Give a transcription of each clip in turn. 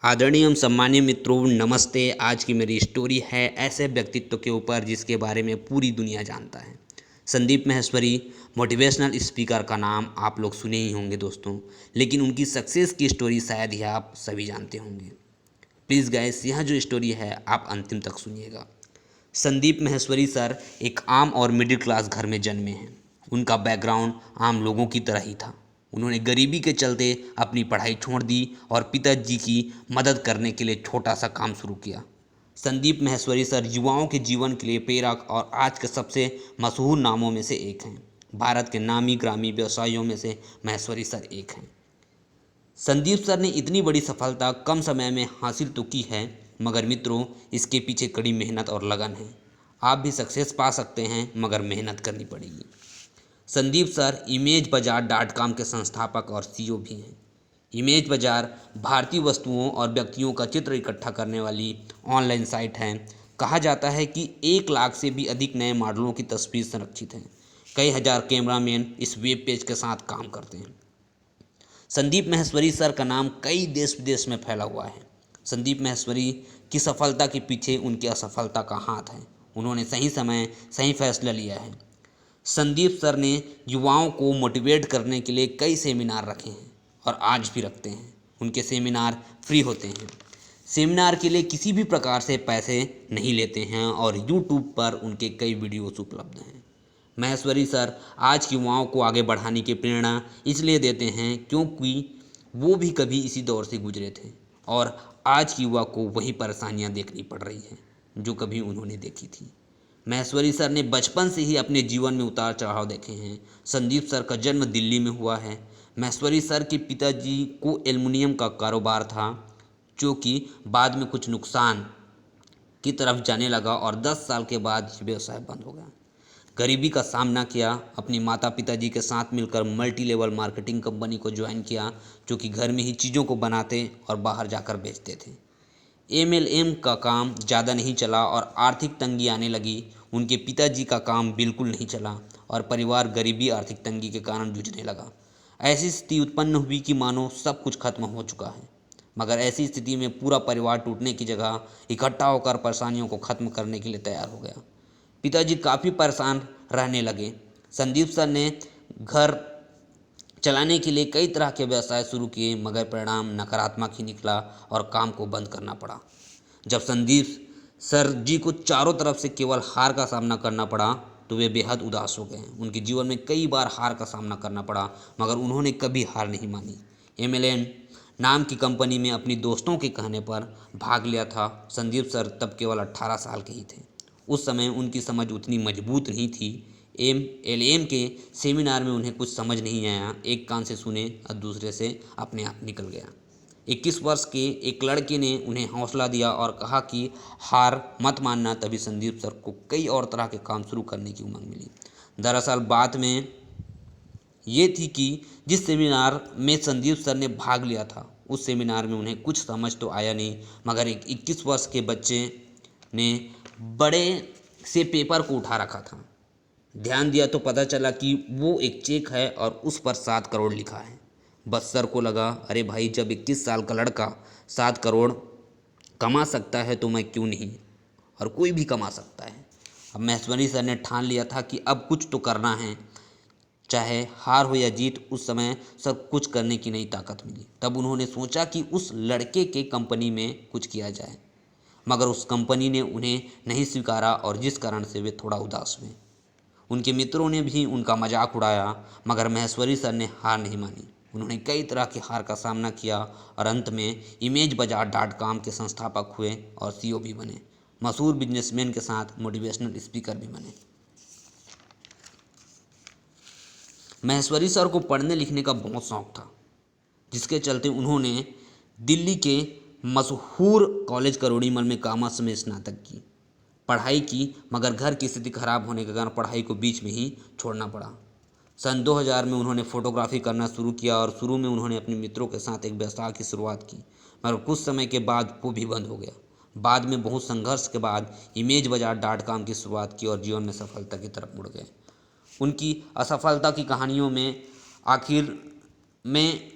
आदरणीय एवं सम्मानीय मित्रों, नमस्ते। आज की मेरी स्टोरी है ऐसे व्यक्तित्व के ऊपर जिसके बारे में पूरी दुनिया जानता है। संदीप माहेश्वरी मोटिवेशनल स्पीकर का नाम आप लोग सुने ही होंगे दोस्तों, लेकिन उनकी सक्सेस की स्टोरी शायद ही आप सभी जानते होंगे। प्लीज़ गाइस, यह जो स्टोरी है आप अंतिम तक सुनिएगा। संदीप माहेश्वरी सर एक आम और मिडिल क्लास घर में जन्मे हैं। उनका बैकग्राउंड आम लोगों की तरह ही था। उन्होंने गरीबी के चलते अपनी पढ़ाई छोड़ दी और पिताजी की मदद करने के लिए छोटा सा काम शुरू किया। संदीप माहेश्वरी सर युवाओं के जीवन के लिए प्रेरक और आज के सबसे मशहूर नामों में से एक हैं। भारत के नामी ग्रामी व्यवसायियों में से माहेश्वरी सर एक हैं। संदीप सर ने इतनी बड़ी सफलता कम समय में हासिल तो की है, मगर मित्रों इसके पीछे कड़ी मेहनत और लगन है। आप भी सक्सेस पा सकते हैं, मगर मेहनत करनी पड़ेगी। संदीप सर इमेजबाजार.com के संस्थापक और सीईओ भी हैं। इमेज बाजार भारतीय वस्तुओं और व्यक्तियों का चित्र इकट्ठा करने वाली ऑनलाइन साइट है। कहा जाता है कि 1 लाख से भी अधिक नए मॉडलों की तस्वीर संरक्षित हैं। कई हजार कैमरामैन इस वेब पेज के साथ काम करते हैं। संदीप माहेश्वरी सर का नाम कई देश विदेश में फैला हुआ है। संदीप माहेश्वरी की सफलता के पीछे उनकी असफलता का हाथ है। उन्होंने सही समय सही फैसला लिया है। संदीप सर ने युवाओं को मोटिवेट करने के लिए कई सेमिनार रखे हैं और आज भी रखते हैं। उनके सेमिनार फ्री होते हैं। सेमिनार के लिए किसी भी प्रकार से पैसे नहीं लेते हैं और यूट्यूब पर उनके कई वीडियोस उपलब्ध हैं। माहेश्वरी सर आज के युवाओं को आगे बढ़ाने की प्रेरणा इसलिए देते हैं क्योंकि वो भी कभी इसी दौर से गुजरे थे और आज की युवा को वही परेशानियां देखनी पड़ रही हैं जो कभी उन्होंने देखी थी। माहेश्वरी सर ने बचपन से ही अपने जीवन में उतार चढ़ाव देखे हैं। संदीप सर का जन्म दिल्ली में हुआ है। माहेश्वरी सर के पिताजी को एल्युमिनियम का कारोबार था, जो कि बाद में कुछ नुकसान की तरफ जाने लगा और 10 साल के बाद ये व्यवसाय बंद हो गया। गरीबी का सामना किया, अपनी माता पिताजी के साथ मिलकर मल्टी लेवल मार्केटिंग कंपनी को ज्वाइन किया, जो कि घर में ही चीज़ों को बनाते और बाहर जाकर बेचते थे। एमएलएम का काम ज़्यादा नहीं चला और आर्थिक तंगी आने लगी। उनके पिताजी का काम बिल्कुल नहीं चला और परिवार गरीबी आर्थिक तंगी के कारण जूझने लगा। ऐसी स्थिति उत्पन्न हुई कि मानो सब कुछ खत्म हो चुका है। मगर ऐसी स्थिति में पूरा परिवार टूटने की जगह इकट्ठा होकर परेशानियों को खत्म करने के लिए तैयार हो गया। पिताजी काफ़ी परेशान रहने लगे। संदीप सर ने घर चलाने के लिए कई तरह के व्यवसाय शुरू किए, मगर परिणाम नकारात्मक ही निकला और काम को बंद करना पड़ा। जब संदीप सर जी को चारों तरफ से केवल हार का सामना करना पड़ा तो वे बेहद उदास हो गए। उनके जीवन में कई बार हार का सामना करना पड़ा, मगर उन्होंने कभी हार नहीं मानी। एमएलएन नाम की कंपनी में अपनी दोस्तों के कहने पर भाग लिया था। संदीप सर तब केवल 18 साल के ही थे। उस समय उनकी समझ उतनी मजबूत नहीं थी। एमएलएम के सेमिनार में उन्हें कुछ समझ नहीं आया। एक कान से सुने और दूसरे से अपने आप निकल गया। 21 वर्ष के एक लड़के ने उन्हें हौसला दिया और कहा कि हार मत मानना। तभी संदीप सर को कई और तरह के काम शुरू करने की उमंग मिली। दरअसल बात में ये थी कि जिस सेमिनार में संदीप सर ने भाग लिया था, उस सेमिनार में उन्हें कुछ समझ तो आया नहीं, मगर एक 21 वर्ष के बच्चे ने बड़े से पेपर को उठा रखा था। ध्यान दिया तो पता चला कि वो एक चेक है और उस पर 7 करोड़ लिखा है। बस सर को लगा, अरे भाई, जब 21 साल का लड़का 7 करोड़ कमा सकता है तो मैं क्यों नहीं, और कोई भी कमा सकता है। अब माहेश्वरी सर ने ठान लिया था कि अब कुछ तो करना है, चाहे हार हो या जीत। उस समय सब कुछ करने की नई ताकत मिली। तब उन्होंने सोचा कि उस लड़के के कंपनी में कुछ किया जाए, मगर उस कंपनी ने उन्हें नहीं स्वीकारा और जिस कारण से वे थोड़ा उदास हुए। उनके मित्रों ने भी उनका मजाक उड़ाया, मगर माहेश्वरी सर ने हार नहीं मानी। उन्होंने कई तरह की हार का सामना किया और अंत में इमेजबाजार.com के संस्थापक हुए और सीईओ भी बने। मशहूर बिजनेसमैन के साथ मोटिवेशनल स्पीकर भी बने। माहेश्वरी सर को पढ़ने लिखने का बहुत शौक था, जिसके चलते उन्होंने दिल्ली के मशहूर कॉलेज करोड़ीमल में कॉमर्स में स्नातक की पढ़ाई की, मगर घर की स्थिति खराब होने के कारण पढ़ाई को बीच में ही छोड़ना पड़ा। सन 2000 में उन्होंने फोटोग्राफी करना शुरू किया और शुरू में उन्होंने अपने मित्रों के साथ एक व्यवसाय की शुरुआत की, मगर कुछ समय के बाद वो भी बंद हो गया। बाद में बहुत संघर्ष के बाद इमेजबाजार.com की शुरुआत की और जीवन में सफलता की तरफ मुड़ गए। उनकी असफलता की कहानियों में आखिर में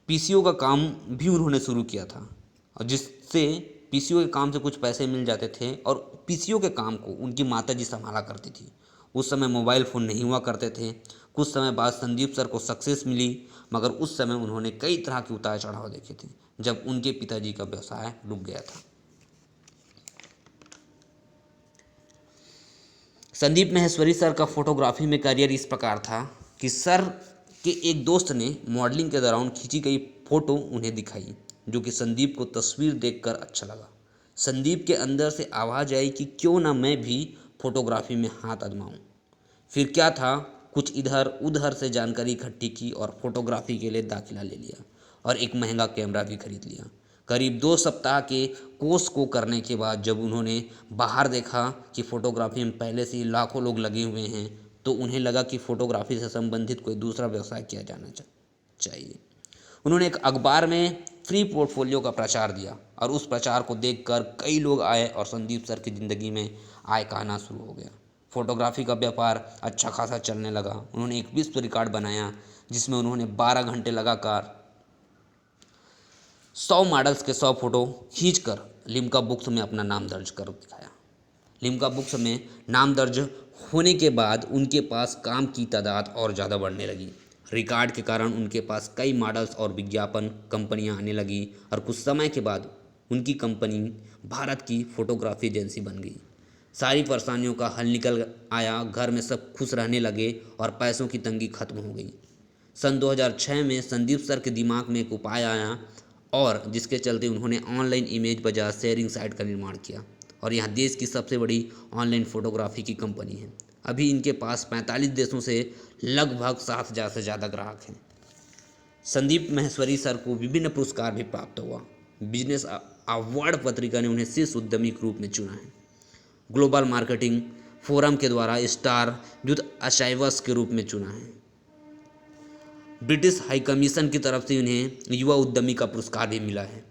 पीसीओ का काम भी उन्होंने शुरू किया था। और जिससे पीसीओ के काम से कुछ पैसे मिल जाते थे और पीसीओ के काम को उनकी माता जी संभाला करती थी। उस समय मोबाइल फ़ोन नहीं हुआ करते थे। कुछ समय बाद संदीप सर को सक्सेस मिली, मगर उस समय उन्होंने कई तरह के उतार चढ़ाव देखे थे जब उनके पिताजी का व्यवसाय रुक गया था। संदीप माहेश्वरी सर का फोटोग्राफी में करियर इस प्रकार था कि सर के एक दोस्त ने मॉडलिंग के दौरान खींची गई फ़ोटो उन्हें दिखाई, जो कि संदीप को तस्वीर देखकर अच्छा लगा। संदीप के अंदर से आवाज़ आई कि क्यों ना मैं भी फोटोग्राफी में हाथ आजमाऊं। फिर क्या था, कुछ इधर उधर से जानकारी इकट्ठी की और फोटोग्राफी के लिए दाखिला ले लिया और एक महंगा कैमरा भी खरीद लिया। करीब 2 सप्ताह के कोर्स को करने के बाद जब उन्होंने बाहर देखा कि फ़ोटोग्राफी में पहले से ही लाखों लोग लगे हुए हैं, तो उन्हें लगा कि फ़ोटोग्राफी से संबंधित कोई दूसरा व्यवसाय किया जाना चाहिए। उन्होंने एक अखबार में फ्री पोर्टफोलियो का प्रचार दिया और उस प्रचार को देखकर कई लोग आए और संदीप सर की ज़िंदगी में आय का आना शुरू हो गया। फोटोग्राफी का व्यापार अच्छा खासा चलने लगा। उन्होंने एक विश्व रिकॉर्ड बनाया जिसमें उन्होंने 12 घंटे लगातार 100 मॉडल्स के 100 फोटो खींचकर लिम्का बुक्स में अपना नाम दर्ज कर दिखाया। लिम्का बुक्स में नाम दर्ज होने के बाद उनके पास काम की तादाद और ज़्यादा बढ़ने लगी। रिकॉर्ड के कारण उनके पास कई मॉडल्स और विज्ञापन कंपनियां आने लगी और कुछ समय के बाद उनकी कंपनी भारत की फोटोग्राफी एजेंसी बन गई। सारी परेशानियों का हल निकल आया, घर में सब खुश रहने लगे और पैसों की तंगी खत्म हो गई। सन 2006 में संदीप सर के दिमाग में एक उपाय आया और जिसके चलते उन्होंने ऑनलाइन इमेज बाजार शेयरिंग साइट का निर्माण किया और यहाँ देश की सबसे बड़ी ऑनलाइन फोटोग्राफी की कंपनी है। अभी इनके पास 45 देशों से लगभग 7,000 से ज़्यादा ग्राहक हैं। संदीप माहेश्वरी सर को विभिन्न पुरस्कार भी प्राप्त हुआ। बिजनेस अवार्ड पत्रिका ने उन्हें शीर्ष उद्यमी के रूप में चुना है। ग्लोबल मार्केटिंग फोरम के द्वारा स्टार यूथ अचाइवर्स के रूप में चुना है। ब्रिटिश हाई कमीशन की तरफ से उन्हें युवा उद्यमी का पुरस्कार भी मिला है।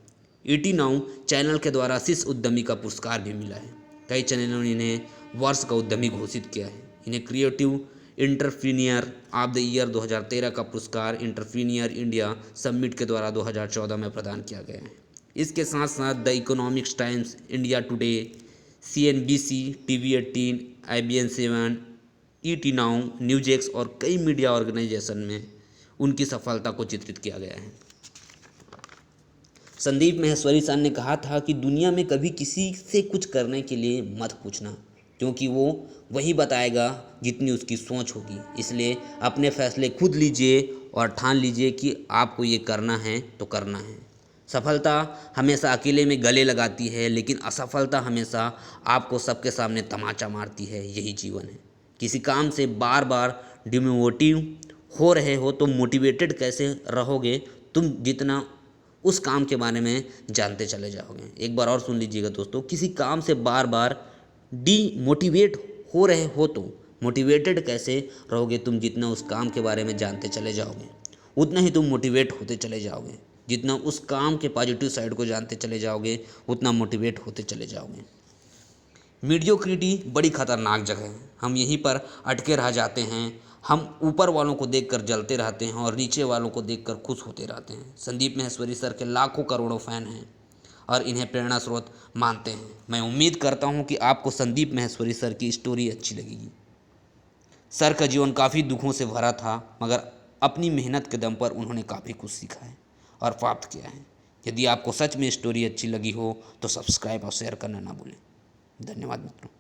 ET नाउ चैनल के द्वारा शीर्ष उद्यमी का पुरस्कार भी मिला है। कई चैनलों ने इन्हें वर्ष का उद्यमी घोषित किया है। इन्हें creative entrepreneur of the year 2013 का पुरस्कार एंटरप्रीनियर इंडिया समिट के द्वारा 2014 में प्रदान किया गया है। इसके साथ साथ the economics times, India today, CNBC, TV18, IBN 7, ET now, news और कई मीडिया ऑर्गेनाइजेशन में उनकी सफलता को चित्रित किया गया है। संदीप माहेश्वरी सर ने कहा था कि दुनिया में कभी किसी से कुछ करने के लिए मत पूछना, क्योंकि वो वही बताएगा जितनी उसकी सोच होगी। इसलिए अपने फैसले खुद लीजिए और ठान लीजिए कि आपको ये करना है तो करना है। सफलता हमेशा अकेले में गले लगाती है, लेकिन असफलता हमेशा आपको सबके सामने तमाचा मारती है। यही जीवन है। किसी काम से बार बार डिमोटिव हो रहे हो तो मोटिवेटेड कैसे रहोगे? तुम जितना उस काम के बारे में जानते चले जाओगे। एक बार और सुन लीजिएगा दोस्तों, किसी काम से बार बार डीमोटिवेट हो रहे हो तो मोटिवेटेड कैसे रहोगे? तुम जितना उस काम के बारे में जानते चले जाओगे उतना ही तुम मोटिवेट होते चले जाओगे। जितना उस काम के पॉजिटिव साइड को जानते चले जाओगे उतना मोटिवेट होते चले जाओगे। मीडियोक्रिटी बड़ी खतरनाक जगह है। हम यहीं पर अटके रह जाते हैं। हम ऊपर वालों को देखकर जलते रहते हैं और नीचे वालों को देखकर खुश होते रहते हैं। संदीप माहेश्वरी सर के लाखों करोड़ों फैन हैं और इन्हें प्रेरणा स्रोत मानते हैं। मैं उम्मीद करता हूं कि आपको संदीप माहेश्वरी सर की स्टोरी अच्छी लगेगी। सर का जीवन काफ़ी दुखों से भरा था, मगर अपनी मेहनत के दम पर उन्होंने काफ़ी कुछ सीखा है और प्राप्त किया है। यदि आपको सच में स्टोरी अच्छी लगी हो तो सब्सक्राइब और शेयर करना ना भूलें। धन्यवाद मित्रों।